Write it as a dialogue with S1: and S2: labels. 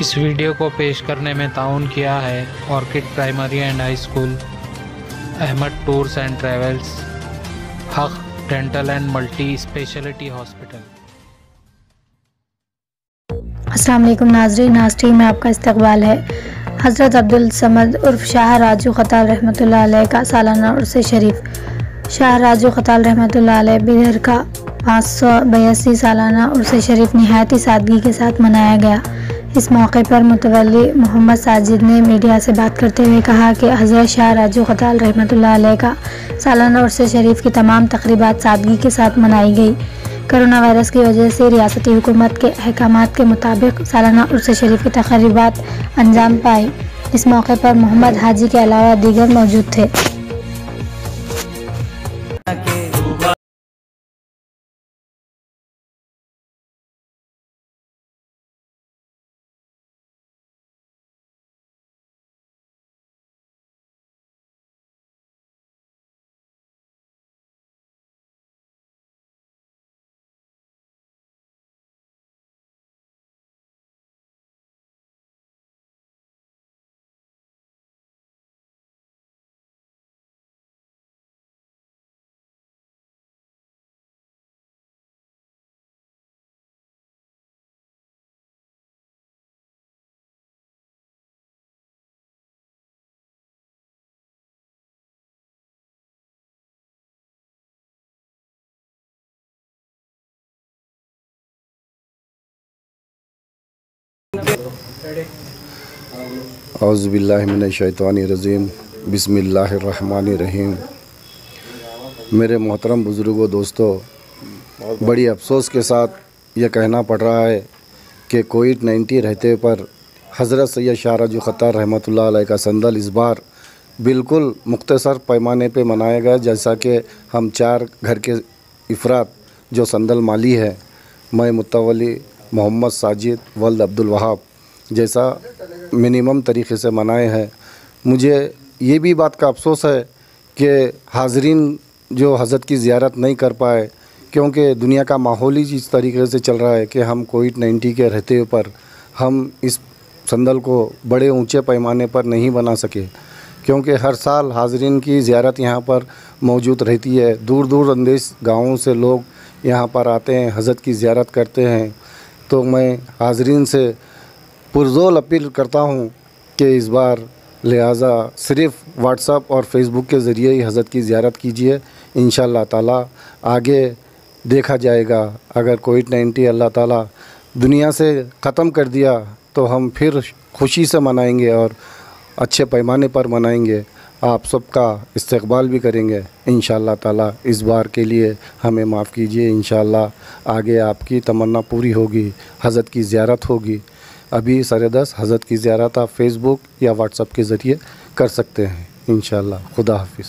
S1: इस वीडियो को पेश करने में ताउन किया है orchid primary and high school, Ahmed tours and travels, Haq dental and multi speciality hospital.
S2: अस्सलाम वालेकुम नाज़रीन, आज टीवी में आपका इस्तकबाल है। हज़रत अब्दुल समद उर्फ शाह राजू खताल रहमतुल्लाह अलैह का सालाना उर्स शरीफ। शाह राजू खताल रहमतुल्लाह अलैह बिदर का 582 सालाना उर्स शरीफ नहायत सादगी के साथ मनाया गया। इस मौके पर मुतवल्ली मोहम्मद साजिद ने मीडिया से बात करते हुए कहा कि हज़रत शाह राजू खताल रहमतुल्लाह अलैह का सालाना उर्स शरीफ की तमाम तकरीबात सादगी के साथ मनाई गई। कोरोना वायरस की वजह से रियासती हुकूमत के अहकामात के मुताबिक सालाना उर्स शरीफ की तकरीबात अंजाम पाई। इस मौके पर मोहम्मद हाजी के अलावा दीगर मौजूद थे।
S3: औज़ुबिल्लाहि मिनश्शैतानिर्रजीम, बिस्मिल्लाहिर्रहमानिर्रहीम। मेरे मोहतरम बुज़ुर्गों, दोस्तों, बड़ी अफसोस के साथ यह कहना पड़ रहा है कि कोविड-19 रहते पर हज़रत सैयद शाह राजू खताल रहमतुल्लाह अलैह का संदल इस बार बिल्कुल मुख्तसर पैमाने पे मनाया गया। जैसा कि हम 4 घर के अफराद जो संदल माली है, मैं मुतवल्ली मोहम्मद साजिद वल्द अब्दुल वहाब जैसा मिनिमम तरीक़े से मनाए हैं। मुझे ये भी बात का अफसोस है कि हाज़रीन जो हज़रत की ज़ियारत नहीं कर पाए, क्योंकि दुनिया का माहौल ही इस तरीके से चल रहा है कि हम कोविड-19 के रहते पर हम इस संदल को बड़े ऊंचे पैमाने पर नहीं बना सके, क्योंकि हर साल हाज़रीन की ज़ियारत यहाँ पर मौजूद रहती है। दूर दूर अंदेश गाँवों से लोग यहाँ पर आते हैं, हज़रत की ज़ियारत करते हैं। तो मैं हाज़रीन से पुरज़ोर अपील करता हूँ कि इस बार लिहाजा सिर्फ़ व्हाट्सएप और फेसबुक के ज़रिए ही हज़रत की ज़ियारत कीजिए। इंशाअल्लाह ताला आगे देखा जाएगा। अगर कोविड-19 अल्लाह ताला दुनिया से ख़त्म कर दिया तो हम फिर खुशी से मनाएंगे और अच्छे पैमाने पर मनाएंगे। आप सबका इस्तकबाल भी करेंगे इंशाअल्लाह ताला। इस बार के लिए हमें माफ़ कीजिए। इंशाअल्लाह आगे आपकी तमन्ना पूरी होगी, हज़रत की ज़ियारत होगी। अभी 10:30 हज़रत की ज़ियारत आप फेसबुक या व्हाट्सएप के ज़रिए कर सकते हैं इंशाअल्लाह। खुदा हाफिज़।